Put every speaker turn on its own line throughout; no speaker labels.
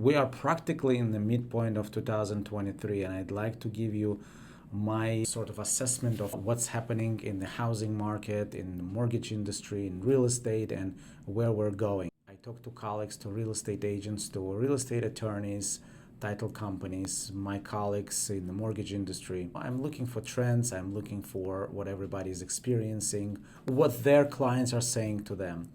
We are practically in the midpoint of 2023, and I'd like to give you my sort of assessment of what's happening in the housing market, in the mortgage industry, in real estate, and where we're going. I talk to colleagues, to real estate agents, to real estate attorneys, title companies, my colleagues in the mortgage industry. I'm looking for trends, I'm looking for what everybody's experiencing, what their clients are saying to them.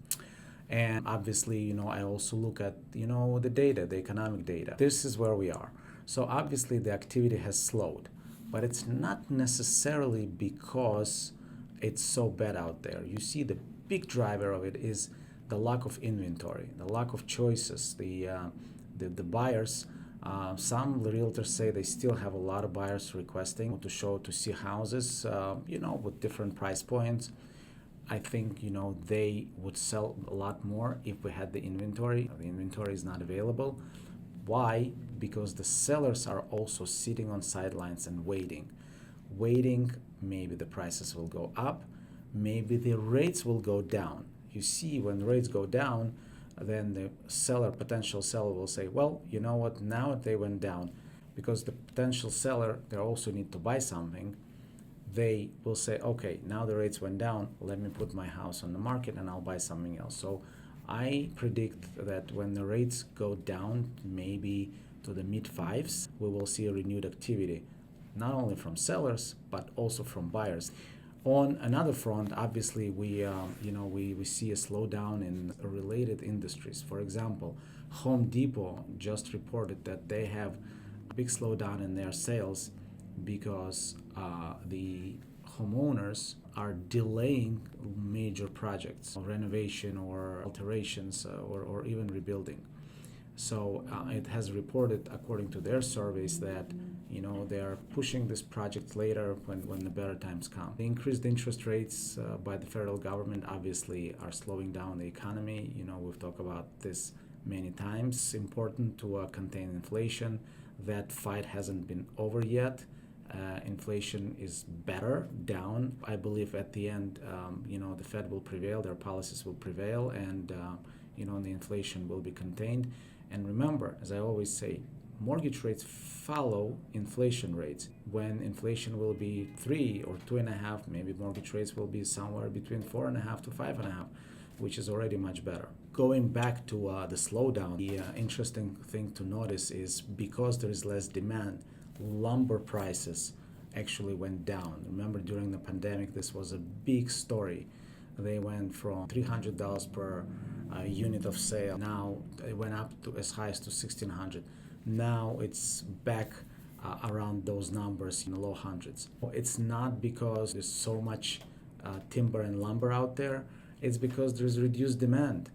And obviously, I also look at, the data, the economic data. This is where we are. So obviously the activity has slowed, but it's not necessarily because it's so bad out there. You see, the big driver of it is the lack of inventory, the lack of choices, the buyers. Some realtors say they still have a lot of buyers requesting to see houses, with different price points. I think, they would sell a lot more if we had the inventory. The inventory is not available. Why? Because the sellers are also sitting on sidelines and waiting. Maybe the prices will go up, maybe the rates will go down. You see, when rates go down, then the potential seller will say, well, you know what, now they went down. Because the potential seller, they also need to buy something. They will say, okay, now the rates went down, let me put my house on the market and I'll buy something else. So I predict that when the rates go down, maybe to the mid fives, we will see a renewed activity, not only from sellers, but also from buyers. On another front, obviously, we see a slowdown in related industries. For example, Home Depot just reported that they have a big slowdown in their sales because the homeowners are delaying major projects, renovation or alterations or even rebuilding. So it has reported, according to their surveys, that they are pushing this project later when the better times come. The increased interest rates by the federal government obviously are slowing down the economy. We've talked about this many times. It's important to contain inflation. That fight hasn't been over yet. Inflation is down. I believe at the end, the Fed will prevail, their policies will prevail, and the inflation will be contained. And remember, as I always say, mortgage rates follow inflation rates. When inflation will be 3 or 2.5, maybe mortgage rates will be somewhere between 4.5 to 5.5, which is already much better. Going back to the slowdown, the interesting thing to notice is because there is less demand, lumber prices actually went down. Remember, during the pandemic, this was a big story. They went from $300 per unit of sale. Now it went up to as high as to $1,600. Now it's back around those numbers in the low hundreds. It's not because there's so much timber and lumber out there. It's because there's reduced demand.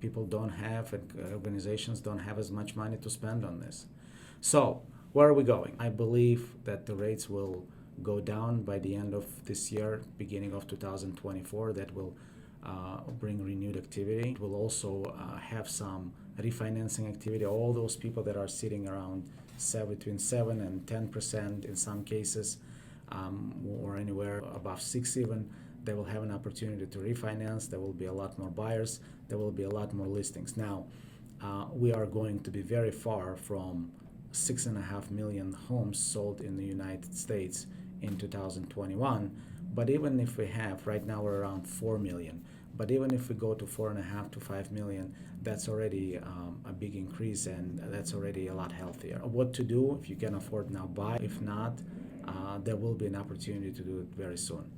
People don't have, organizations don't have as much money to spend on this. So where are we going? I believe that the rates will go down by the end of this year, beginning of 2024. That will bring renewed activity. It will also have some refinancing activity. All those people that are sitting around between 7 and 10% in some cases, or anywhere above 6 even, they will have an opportunity to refinance. There will be a lot more buyers. There will be a lot more listings. Now, we are going to be very far from 6.5 million homes sold in the United States in 2021. But even if we have, right now we're around 4 million. But even if we go to 4.5 to 5 million, that's already a big increase, and that's already a lot healthier. What to do? If you can afford now, buy. If not, there will be an opportunity to do it very soon.